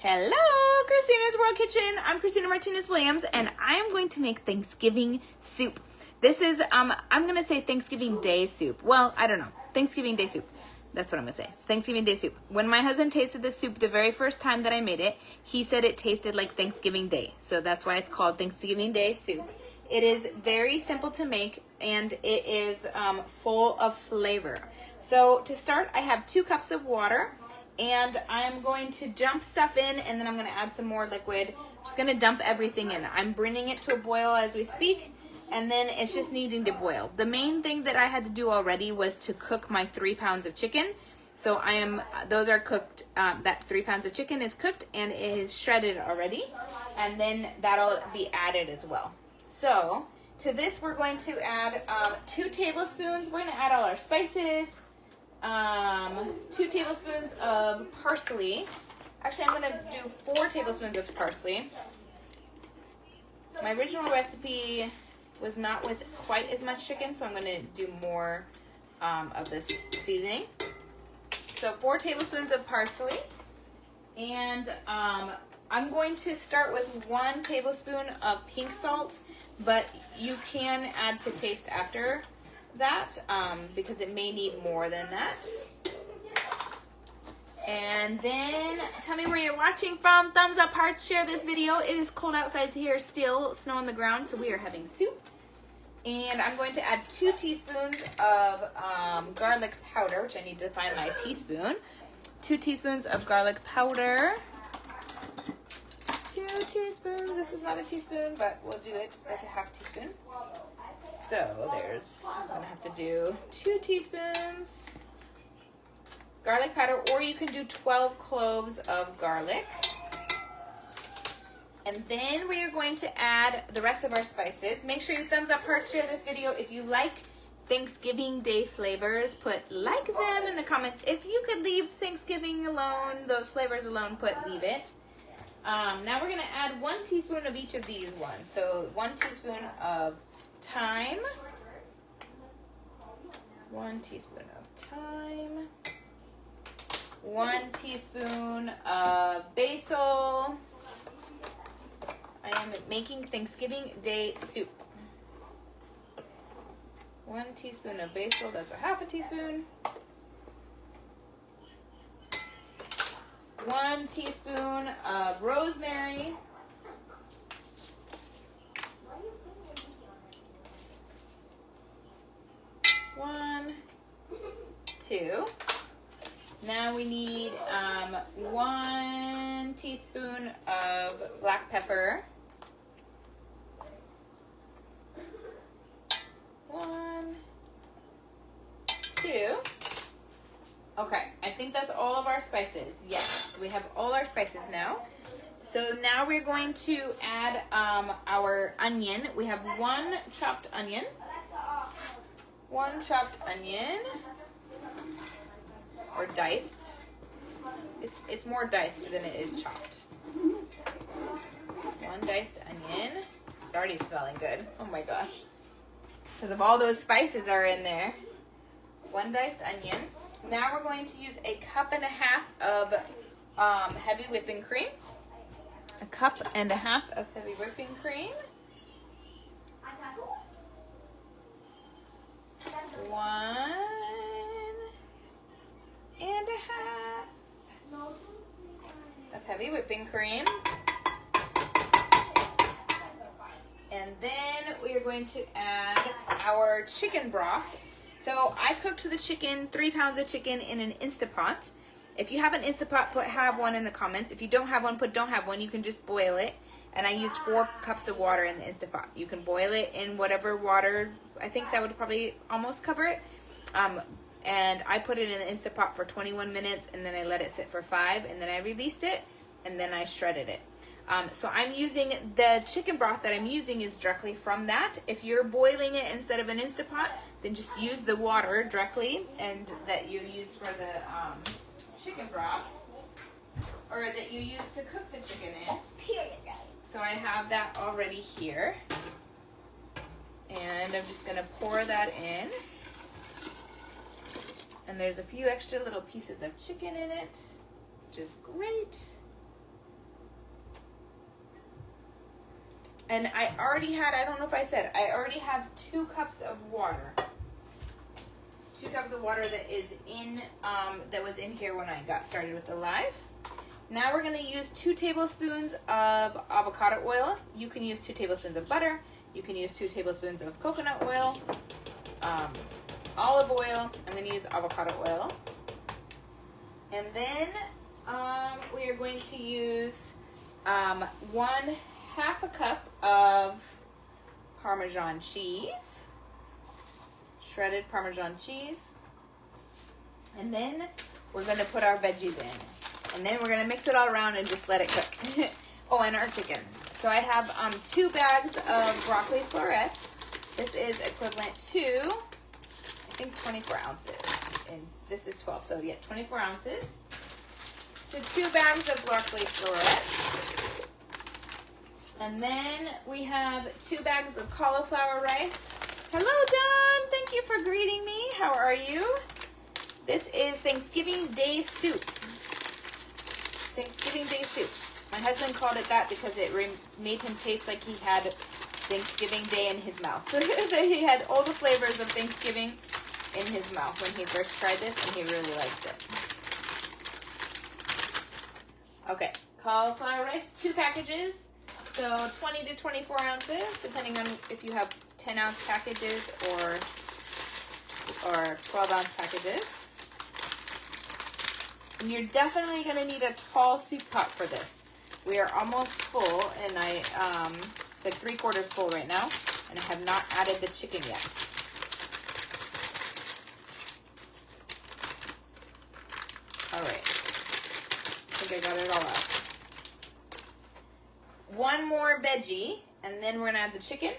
Hello, Christina's World Kitchen. I'm Christina Martinez Williams, and I am going to make Thanksgiving soup. This is, I'm going to say Thanksgiving Day soup. Well, I don't know. Thanksgiving Day soup. That's what I'm going to say. It's Thanksgiving Day soup. When my husband tasted this soup the very first time that I made it, he said it tasted like Thanksgiving Day. So that's why it's called Thanksgiving Day soup. It is very simple to make, and it is full of flavor. So to start, I have 2 cups of water. And I'm going to dump stuff in, and then I'm going to add some more liquid. I'm just going to dump everything in. I'm bringing it to a boil as we speak, and then it's just needing to boil. The main thing that I had to do already was to cook my 3 pounds of chicken. So those are cooked. That 3 pounds of chicken is cooked, and it is shredded already. And then that'll be added as well. So to this, we're going to add 2 tablespoons. We're going to add all our spices. 2 tablespoons of parsley. Actually, I'm going to do 4 tablespoons of parsley. My original recipe was not with quite as much chicken, so I'm going to do more of this seasoning. So 4 tablespoons of parsley. And I'm going to start with 1 tablespoon of pink salt, but you can add to taste after that because it may need more than that. And then tell me where you're watching from. Thumbs up, hearts, share this video. It is cold outside here, still snow on the ground, so we are having soup. And I'm going to add 2 teaspoons of garlic powder, which I need to find my teaspoon. 2 teaspoons of garlic powder. 2 teaspoons. This is not a teaspoon, but we'll do it as a half teaspoon. So I'm gonna have to do 2 teaspoons garlic powder, or you can do 12 cloves of garlic. And then we are going to add the rest of our spices. Make sure you thumbs up, heart, share this video. If you like Thanksgiving Day flavors, put like them in the comments. If you could leave Thanksgiving alone, those flavors alone, leave it. Now we're gonna add 1 teaspoon of each of these ones. So 1 teaspoon of thyme, 1 teaspoon of thyme, 1 teaspoon of basil. I am making Thanksgiving Day soup. 1 teaspoon of basil, that's a half a teaspoon. 1 teaspoon of rosemary. 1, 2. Now we need 1 teaspoon of black pepper. 1, 2. Okay, I think that's all of our spices. Yes, we have all our spices now. So now we're going to add our onion. We have 1 chopped onion. 1 chopped onion, or diced. It's more diced than it is chopped. 1 diced onion. It's already smelling good. Oh my gosh. Because of all those spices are in there. 1 diced onion. Now we're going to use 1.5 cups of heavy whipping cream. 1.5 cups of heavy whipping cream. 1.5 of heavy whipping cream. And then we are going to add our chicken broth. So I cooked the chicken, 3 pounds of chicken in an Instapot. If you have an Instapot, have one in the comments. If you don't have one, don't have one. You can just boil it. And I used 4 cups of water in the Instapot. You can boil it in whatever water. I think that would probably almost cover it. And I put it in the Instapot for 21 minutes, and then I let it sit for 5, and then I released it, and then I shredded it. So I'm using, the chicken broth that I'm using is directly from that. If you're boiling it instead of an Instapot, then just use the water directly, and that you used for the chicken broth, or that you used to cook the chicken in. So I have that already here. And I'm just gonna pour that in. And there's a few extra little pieces of chicken in it, which is great. And I already had, I don't know if I said, I already have 2 cups of water. 2 cups of water that is in, that was in here when I got started with the live. Now we're going to use 2 tablespoons of avocado oil. You can use 2 tablespoons of butter. You can use 2 tablespoons of coconut oil, olive oil. I'm going to use avocado oil. And then we are going to use 1/2 a cup of Parmesan cheese, shredded Parmesan cheese. And then we're going to put our veggies in. And then we're going to mix it all around and just let it cook. Oh, and our chicken. So I have 2 bags of broccoli florets. This is equivalent to, I think, 24 ounces. And this is 12, so yeah, 24 ounces. So 2 bags of broccoli florets. And then we have 2 bags of cauliflower rice. Hello, Dawn. Thank you for greeting me. How are you? This is Thanksgiving Day soup. Thanksgiving Day soup. My husband called it that because it made him taste like he had Thanksgiving Day in his mouth. He had all the flavors of Thanksgiving in his mouth when he first tried this, and he really liked it. Okay, cauliflower rice, 2 packages, so 20 to 24 ounces, depending on if you have 10-ounce packages or 12-ounce packages. And you're definitely going to need a tall soup pot for this. We are almost full, and it's like 3/4 full right now, and I have not added the chicken yet. All right. I think I got it all out. 1 more veggie, and then we're going to add the chicken.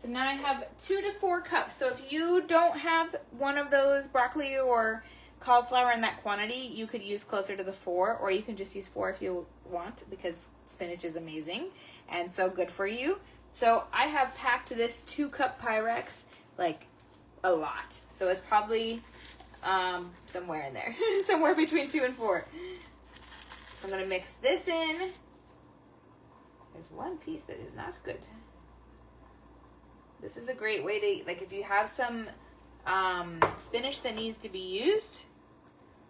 So now I have 2 to 4 cups. So if you don't have one of those broccoli or cauliflower in that quantity, you could use closer to the 4, or you can just use 4 if you want, because spinach is amazing and so good for you. So I have packed this 2-cup Pyrex like a lot. So it's probably somewhere in there, somewhere between 2 and 4. So I'm going to mix this in. There's one piece that is not good. This is a great way to, like, if you have some spinach that needs to be used,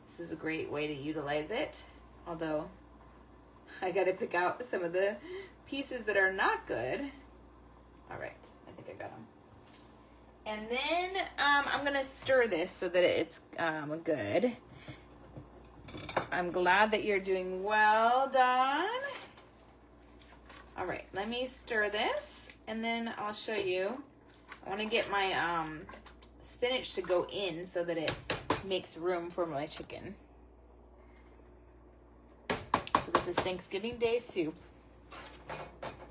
this is a great way to utilize it. Although, I got to pick out some of the pieces that are not good. All right, I think I got them. And then I'm going to stir this so that it's good. I'm glad that you're doing well, Dawn. All right, let me stir this, and then I'll show you. I want to get my spinach to go in so that it makes room for my chicken. So this is Thanksgiving Day soup,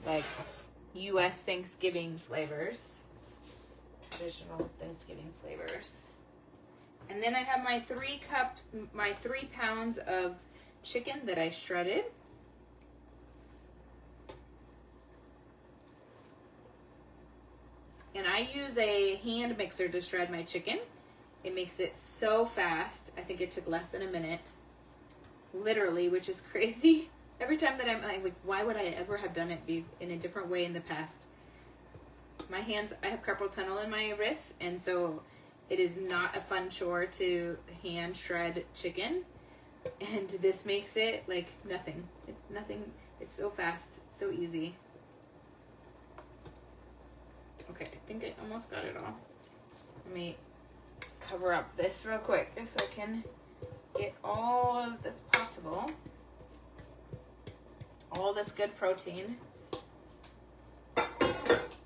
like U.S. Thanksgiving flavors, traditional Thanksgiving flavors. And then I have my 3 pounds of chicken that I shredded. And I use a hand mixer to shred my chicken. It makes it so fast. I think it took less than a minute. Literally, which is crazy. Every time that I'm like, why would I ever have done it in a different way in the past? My hands, I have carpal tunnel in my wrists, and so it is not a fun chore to hand shred chicken. And this makes it like nothing. It's so fast, so easy. Okay, I think I almost got it all. Let me cover up this real quick so I can get all of that's possible. All this good protein.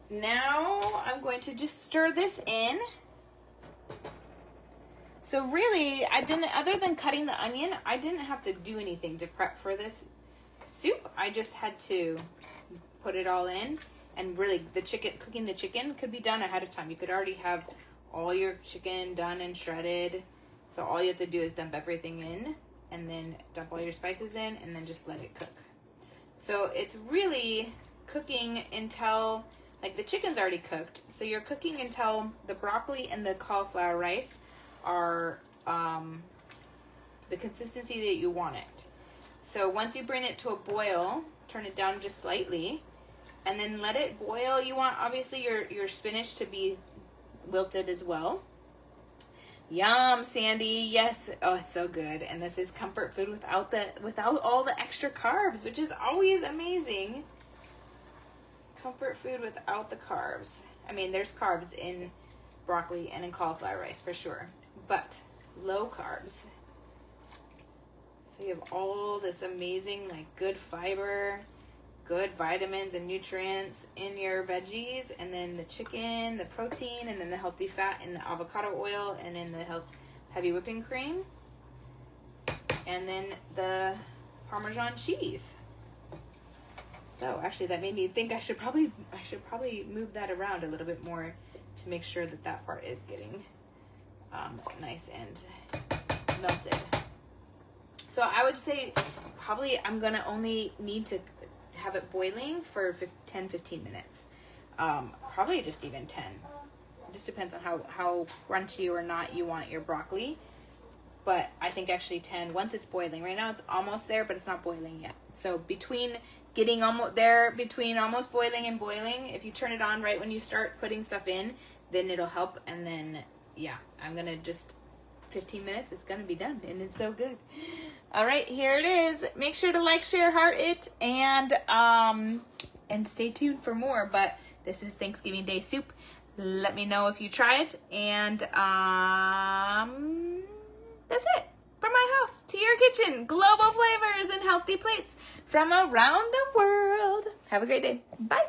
Now I'm going to just stir this in. So really, I didn't, other than cutting the onion, I didn't have to do anything to prep for this soup. I just had to put it all in. And really, cooking the chicken could be done ahead of time. You could already have all your chicken done and shredded. So all you have to do is dump everything in, and then dump all your spices in, and then just let it cook. So it's really cooking until, like, the chicken's already cooked. So you're cooking until the broccoli and the cauliflower rice are the consistency that you want it. So once you bring it to a boil, turn it down just slightly. and then let it boil. You want obviously your spinach to be wilted as well. Yum, Sandy. Yes. Oh, it's so good. And this is comfort food without all the extra carbs, which is always amazing. Comfort food without the carbs. I mean, there's carbs in broccoli and in cauliflower rice for sure, but low carbs. So you have all this amazing, like, good fiber, good vitamins and nutrients in your veggies, and then the chicken, the protein, and then the healthy fat in the avocado oil, and in the heavy whipping cream, and then the Parmesan cheese. So actually, that made me think I should probably move that around a little bit more to make sure that that part is getting nice and melted. So I would say probably I'm gonna only need to have it boiling for 10-15 minutes. Probably just even 10. It just depends on how crunchy or not you want your broccoli. But I think actually 10, once it's boiling. Right now it's almost there, but it's not boiling yet. So between getting almost there, between almost boiling and boiling, if you turn it on right when you start putting stuff in, then it'll help. And then, yeah, I'm gonna just 15 minutes, it's gonna be done, and it's so good. All right, here it is. Make sure to like, share, heart it, and stay tuned for more. But this is Thanksgiving Day soup. Let me know if you try it, and that's it. From my house to your kitchen, global flavors and healthy plates from around the world. Have a great day. Bye.